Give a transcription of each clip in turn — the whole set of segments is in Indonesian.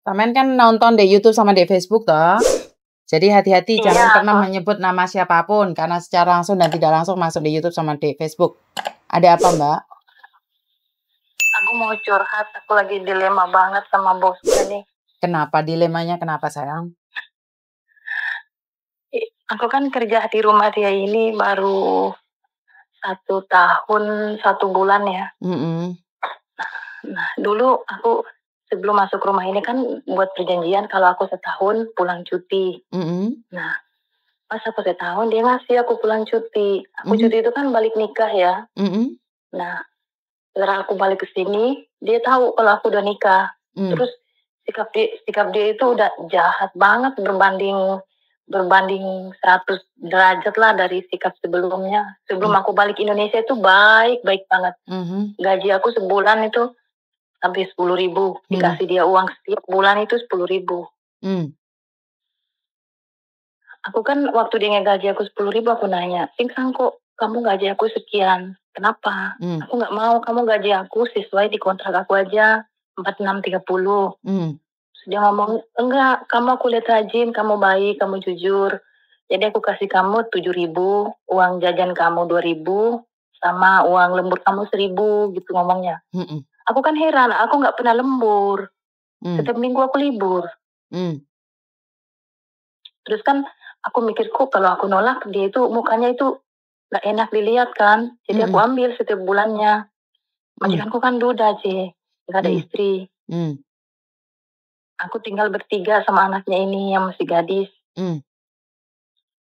Sampean kan nonton di YouTube sama di Facebook toh. Jadi hati-hati Iya, jangan pernah aku menyebut nama siapapun karena secara langsung dan tidak langsung masuk di YouTube sama di Facebook. Ada apa, Mbak? mau curhat. Aku lagi dilema banget sama bosku nih. Kenapa dilemanya? Kenapa sayang? Aku kan kerja di rumah dia ini baru 1 tahun 1 bulan ya. Nah, dulu aku sebelum masuk rumah ini kan buat perjanjian kalau aku setahun pulang cuti. Nah, pas aku setahun dia ngasih aku pulang cuti. Aku cuti itu kan balik nikah ya. Nah, setelah aku balik ke sini, dia tahu kalau aku udah nikah. Terus sikap dia itu udah jahat banget berbanding 100 derajat lah dari sikap sebelumnya. Sebelum aku balik Indonesia itu baik banget. Gaji aku sebulan itu sampai 10.000. Dikasih dia uang setiap bulan itu 10.000. Aku kan waktu dia ngegaji aku 10.000 aku nanya, "Pingsang kok kamu gaji aku sekian? Kenapa?" Aku nggak mau, kamu gaji aku sesuai di kontrak aku aja 4630. Terus dia ngomong, "Enggak, kamu aku lihat rajin, kamu baik, kamu jujur. Jadi aku kasih kamu 7.000, uang jajan kamu 2.000, sama uang lembur kamu 1.000," gitu ngomongnya. Aku kan heran, aku nggak pernah lembur. Setiap minggu aku libur. Terus kan aku mikir kok kalau aku nolak dia itu mukanya itu nggak enak dilihat kan. Jadi aku ambil setiap bulannya. Majikanku kan duda sih, nggak ada istri. Aku tinggal bertiga sama anaknya ini yang masih gadis.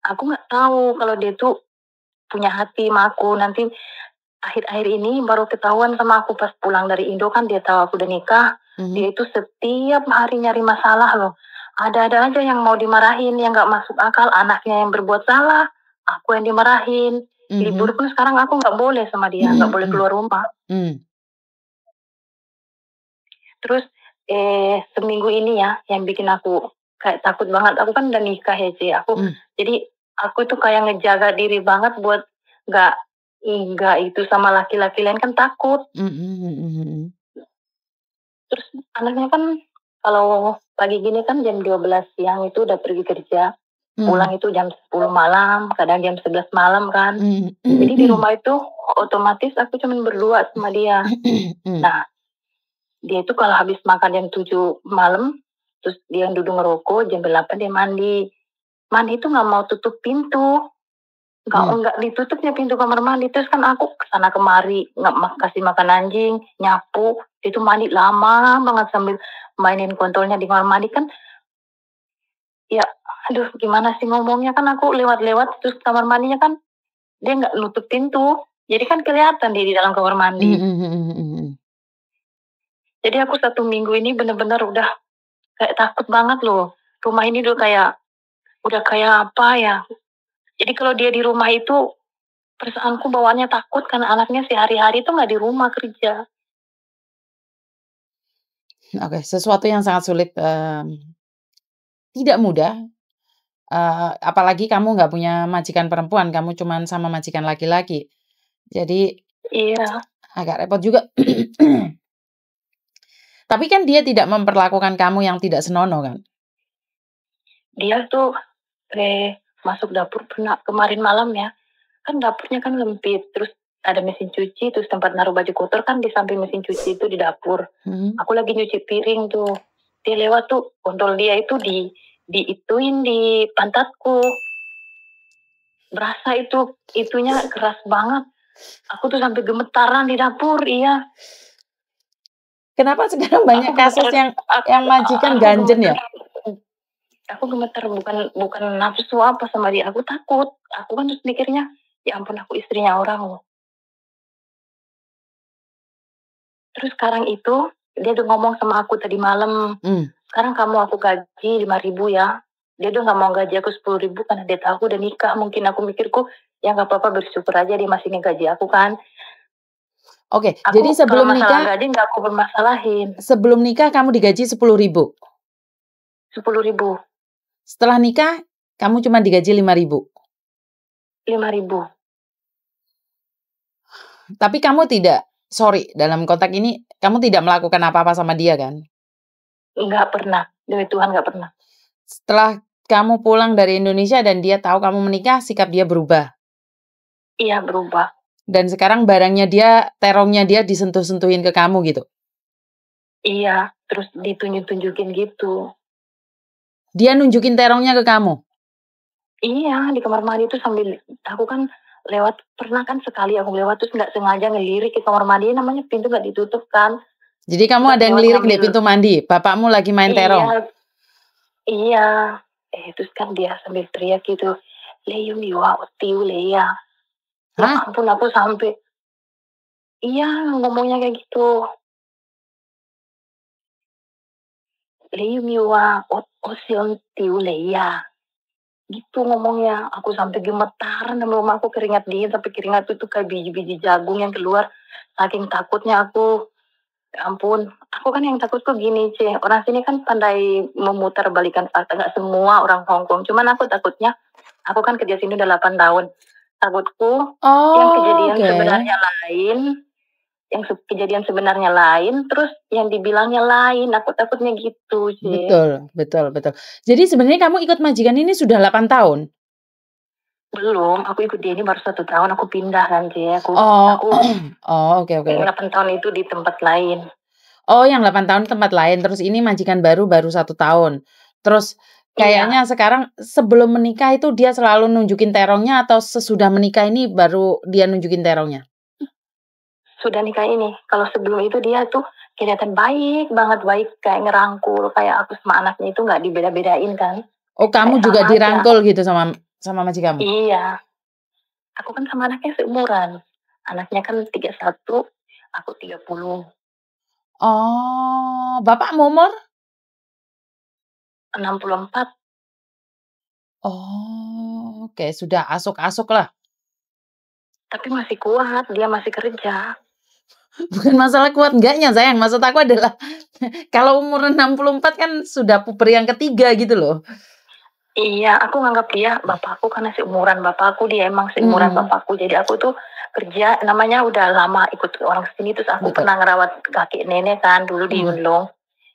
Aku nggak tahu kalau dia tuh punya hati sama aku. Nanti akhir-akhir ini baru ketahuan sama aku pas pulang dari Indo kan dia tahu aku udah nikah. Dia itu setiap hari nyari masalah loh. Ada-ada aja yang mau dimarahin, yang nggak masuk akal. Anaknya yang berbuat salah, aku yang dimarahin. Libur pun sekarang aku nggak boleh sama dia, nggak boleh keluar rumah. Terus seminggu ini ya, yang bikin aku kayak takut banget. Aku kan udah nikah ya, Ci. Jadi aku tuh kayak ngejaga diri banget buat nggak itu sama laki-laki lain kan takut. Terus anaknya kan kalau pagi gini kan jam 12 siang itu udah pergi kerja. Pulang itu jam 10 malam, kadang jam 11 malam kan. Jadi di rumah itu otomatis aku cuma berdua sama dia. Nah, dia itu kalau habis makan jam 7 malam, terus dia duduk ngerokok, jam 8 dia mandi. Mandi itu nggak mau tutup pintu. Nggak ditutupnya pintu kamar mandi. Terus kan aku kesana kemari, nggak kasih makan anjing, nyapu. Itu mandi lama banget sambil mainin kontolnya di kamar mandi kan. Ya, aduh gimana sih ngomongnya kan aku lewat-lewat terus kamar mandinya kan dia nggak nutup pintu. Jadi kan kelihatan dia di dalam kamar mandi. Jadi aku 1 minggu ini bener-bener udah kayak takut banget loh. Rumah ini udah kayak apa ya. Jadi kalau dia di rumah itu perasaanku bawaannya takut karena anaknya sehari-hari itu nggak di rumah kerja. Oke, sesuatu yang sangat sulit, tidak mudah, apalagi kamu nggak punya majikan perempuan, kamu cuman sama majikan laki-laki. Jadi Iya. agak repot juga. Tapi kan dia tidak memperlakukan kamu yang tidak senonoh kan? Dia tuh masuk dapur pernah kemarin malam ya. Kan dapurnya kan lempit, terus ada mesin cuci, terus tempat naruh baju kotor kan di samping mesin cuci itu di dapur. Aku lagi nyuci piring tuh. Dia lewat tuh, kontol dia itu diituin di pantatku. Berasa itunya keras banget. Aku tuh sampai gemetaran di dapur, iya. Kenapa sekarang banyak kasus yang majikan ganjen ya? Aku gemetar bukan nafsu apa sama dia, aku takut. Aku kan terus mikirnya, ya ampun aku istrinya orang loh. Terus sekarang itu dia udah ngomong sama aku tadi malam, sekarang kamu aku gaji 5.000 ya. Dia udah nggak mau gaji aku 10.000 karena dia tahu aku udah nikah. Mungkin aku mikirku ya nggak apa-apa bersyukur aja dia masih ngegaji aku kan. Oke, jadi sebelum nikah gaji nggak aku bermasalahin. Sebelum nikah kamu digaji 10.000. 10.000. Setelah nikah kamu cuma digaji 5.000. 5.000. Tapi kamu dalam kontrak ini kamu tidak melakukan apa-apa sama dia kan? Nggak pernah, demi Tuhan nggak pernah. Setelah kamu pulang dari Indonesia dan dia tahu kamu menikah, sikap dia berubah? Iya, berubah. Dan sekarang barangnya dia, terongnya dia disentuh-sentuhin ke kamu gitu? Iya, terus ditunjuk-tunjukin gitu. Dia nunjukin terongnya ke kamu? Iya, di kamar mandi itu sambil, aku kan lewat, pernah kan sekali aku lewat terus nggak sengaja ngelirik ke kamar mandi, namanya pintu nggak ditutup kan. Jadi kamu Terus ada lewat ngelirik di ngambil, pintu mandi, bapakmu lagi main terong? iya, iya. Terus kan dia sambil teriak gitu, Leyum Yuwa Otiu Leya. Ya Hah? ampun, aku sampai, iya ngomongnya kayak gitu. Leyum Yuwa Osion Tiu Leya. Gitu ngomongnya, aku sampai gemetaran dan rumahku keringat dingin, tapi keringat itu kayak biji-biji jagung yang keluar, saking takutnya aku. Ya ampun, aku kan yang takutku gini, orang sini kan pandai memutar balikan fakta, nggak semua orang Hong Kong, cuman aku takutnya, aku kan kerja sini udah 8 tahun, takutku yang kejadian sebenarnya lain, kejadian sebenarnya lain, terus yang dibilangnya lain, aku takutnya gitu, Betul. Jadi sebenarnya kamu ikut majikan ini sudah 8 tahun? Belum, aku ikut dia ini baru 1 tahun, aku pindah kan, aku oke. 8 tahun itu di tempat lain. Oh, yang 8 tahun tempat lain, terus ini majikan baru 1 tahun. Terus kayaknya sekarang sebelum menikah itu dia selalu nunjukin terongnya atau sesudah menikah ini baru dia nunjukin terongnya? Sudah nikah ini. Kalau sebelum itu dia tuh kelihatan baik banget, baik kayak ngerangkul, kayak aku sama anaknya itu nggak dibeda-bedain kan. Oh, kamu Kayak juga sama aja. dirangkul gitu sama majikanmu? Iya. Aku kan sama anaknya seumuran. Anaknya kan 31, aku 30. Oh, bapakmu umur? 64. Oh, oke, sudah asuk-asuk lah. Tapi masih kuat, dia masih kerja. Bukan masalah kuat enggaknya, sayang. Maksud aku adalah kalau umur 64 kan sudah puber yang ketiga gitu loh. Iya, aku nganggap dia bapakku karena seumuran bapakku, dia emang seumuran bapakku. Jadi aku tuh kerja, namanya udah lama ikut orang sini, terus aku pernah ngerawat kakek nenek kan dulu di Yunlong.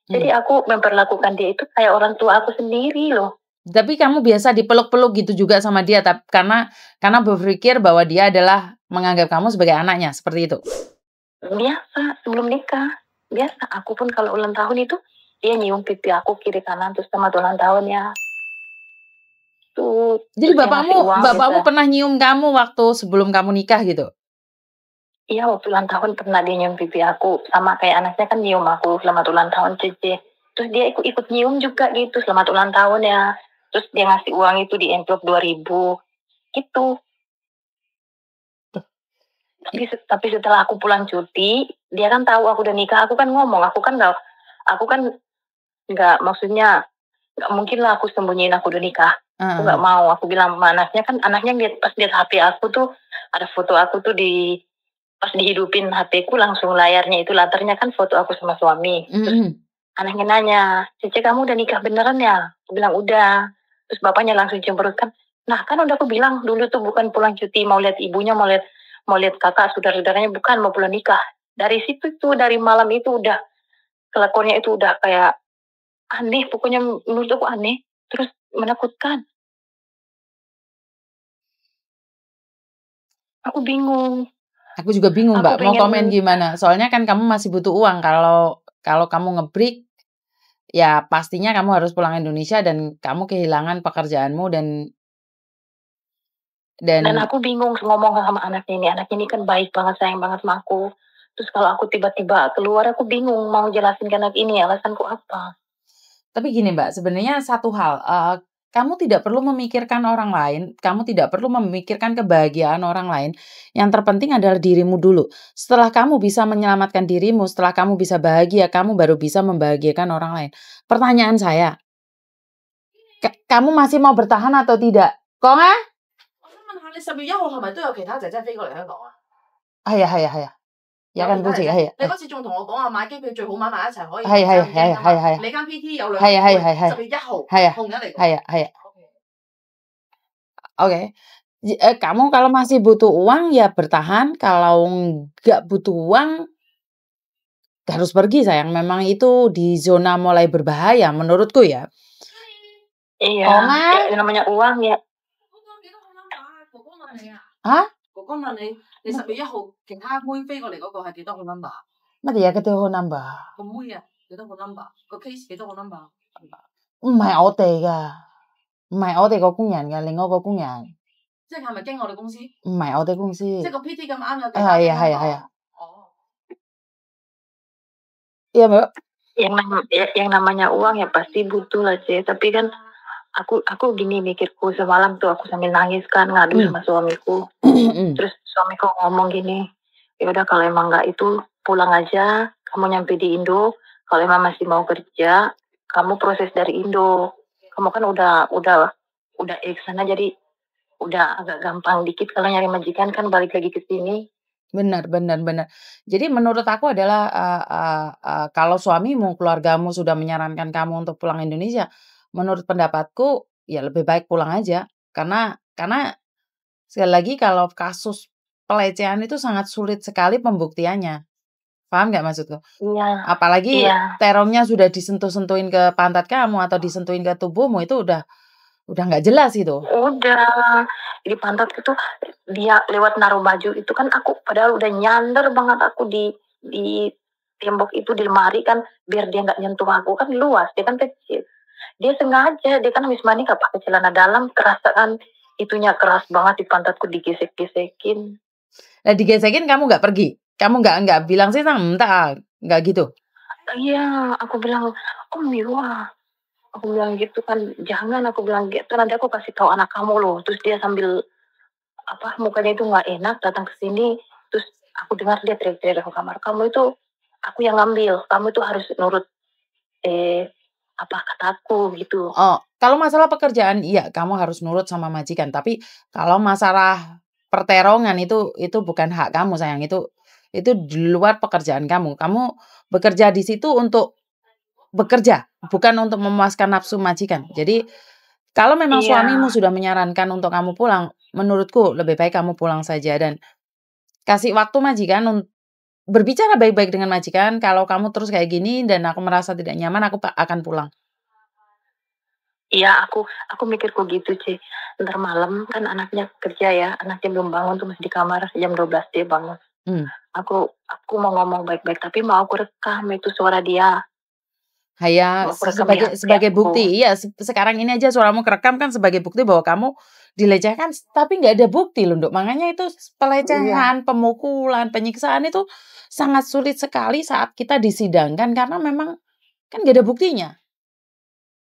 Jadi aku memperlakukan dia itu kayak orang tua aku sendiri loh. Tapi kamu biasa dipeluk-peluk gitu juga sama dia, karena berpikir bahwa dia adalah menganggap kamu sebagai anaknya, seperti itu? Biasa, sebelum nikah. Biasa, aku pun kalau ulang tahun itu, dia nyium pipi aku kiri kanan, terus selamat ulang tahunnya. Tuh, jadi terus dia ngasih uang bapakmu gitu. pernah nyium kamu waktu sebelum kamu nikah gitu? Iya, waktu ulang tahun pernah dia nyium pipi aku. Sama kayak anaknya kan nyium aku, selamat ulang tahun Cece. Terus dia ikut nyium juga gitu, selamat ulang tahun ya. Terus dia ngasih uang itu di envelope 2.000. Gitu. Tapi setelah aku pulang cuti, dia kan tahu aku udah nikah, aku kan ngomong, aku kan nggak maksudnya nggak mungkin lah aku sembunyiin aku udah nikah. Aku nggak mau, aku bilang sama anaknya, kan anaknya pas lihat HP aku tuh ada foto aku tuh pas dihidupin HP-ku langsung layarnya itu latarnya kan foto aku sama suami. Terus anaknya nanya, Cece kamu udah nikah beneran ya? Aku bilang udah. Terus bapaknya langsung cemberut kan. Nah kan udah aku bilang dulu tuh bukan pulang cuti mau lihat ibunya, mau lihat kakak saudara-saudaranya, bukan mau pulang nikah. Dari situ tuh dari malam itu udah kelakuannya itu udah kayak aneh, pokoknya menurut aku aneh, terus menakutkan. Aku bingung. Aku juga bingung, Mbak, mau komen gimana. Soalnya kan kamu masih butuh uang. Kalau kamu nge-break, ya pastinya kamu harus pulang Indonesia dan kamu kehilangan pekerjaanmu dan aku bingung ngomong sama anaknya ini kan baik banget, sayang banget sama aku. Terus kalau aku tiba-tiba keluar, aku bingung mau jelasin ke anak ini alasanku apa. Tapi gini Mbak, sebenarnya satu hal, kamu tidak perlu memikirkan orang lain, kamu tidak perlu memikirkan kebahagiaan orang lain, yang terpenting adalah dirimu dulu. Setelah kamu bisa menyelamatkan dirimu, setelah kamu bisa bahagia, kamu baru bisa membahagiakan orang lain. Pertanyaan saya, kamu masih mau bertahan atau tidak? Kok nggak? 係啊，有間高捷嘅係。你嗰次仲同我講話買機票最好買埋一齊可以係。你間 PT 有兩個會10月1號同日嚟。係。Oke. Kamu kalau masih butuh uang ya bertahan, kalau nggak butuh uang harus pergi sayang, memang itu di zona mulai berbahaya menurutku ya. Iya, Ongan. ya namanya uang ya. Hah? 哥哥問你，你11號其他妹飛過嚟嗰個係幾多個 number？ 乜嘢嘅幾多個 number？ 個妹啊，幾多個 number？ 個 case 幾多個 number？ 唔係我哋㗎，唔係我哋個工人㗎，另外個工人。即係咪經我哋公司？唔係我哋公司。即係個 PT 咁啱有幾多個 number？ 係啊。哦。Iya Mbak. Yang namanya uang ya pasti butuh lah sih, tapi kan aku gini mikirku semalam tuh aku sambil nangis kan ngadu sama suamiku. Terus suamiku ngomong gini, ya udah kalau emang nggak itu pulang aja, kamu nyampe di Indo. Kalau emang masih mau kerja, kamu proses dari Indo. Kamu kan udah sana jadi udah agak gampang dikit kalau nyari majikan kan balik lagi ke sini. Benar. Jadi menurut aku adalah kalau suamimu, keluargamu sudah menyarankan kamu untuk pulang Indonesia, menurut pendapatku ya lebih baik pulang aja. Karena sekali lagi kalau kasus pelecehan itu sangat sulit sekali pembuktiannya. Paham nggak maksudku? Iya. Apalagi terongnya sudah disentuh-sentuhin ke pantat kamu atau disentuhin ke tubuhmu itu udah nggak jelas itu. Udah di pantat itu dia lewat naruh baju itu kan aku padahal udah nyander banget aku di tembok itu di lemari kan biar dia nggak nyentuh aku kan luas dia kan kecil. Dia sengaja dia kan habis mandi nggak pakai celana dalam kerasa kan itunya keras banget di pantatku digesek-gesekin. Nah digesekin kamu nggak pergi? Kamu nggak bilang sih entah nggak gitu? Iya aku bilang Miwa. Aku bilang gitu kan, jangan aku bilang gitu, nanti aku kasih tahu anak kamu loh. Terus dia sambil mukanya itu nggak enak datang ke sini. Terus aku dengar dia teriak-teriak ke kamar, kamu itu aku yang ngambil, kamu itu harus nurut kataku gitu. Oh, kalau masalah pekerjaan iya kamu harus nurut sama majikan. Tapi kalau masalah perterongan itu bukan hak kamu sayang. Itu di luar pekerjaan kamu. Kamu bekerja di situ untuk bekerja, bukan untuk memuaskan nafsu majikan. Jadi kalau memang suamimu sudah menyarankan untuk kamu pulang, menurutku lebih baik kamu pulang saja dan kasih waktu majikan berbicara baik-baik dengan majikan. Kalau kamu terus kayak gini dan aku merasa tidak nyaman, aku akan pulang. Iya, aku mikirku gitu sih. Ntar malam kan anaknya kerja ya, anaknya belum bangun tuh masih di kamar jam 12 dia bangun. Aku mau ngomong baik-baik tapi mau aku rekam itu suara dia. Ya, sebagai bukti. Iya, sekarang ini aja suaramu kerekam kan sebagai bukti bahwa kamu dilecehkan, tapi nggak ada bukti loh, Nduk. Makanya itu pelecehan, pemukulan, penyiksaan itu sangat sulit sekali saat kita disidangkan karena memang kan nggak ada buktinya.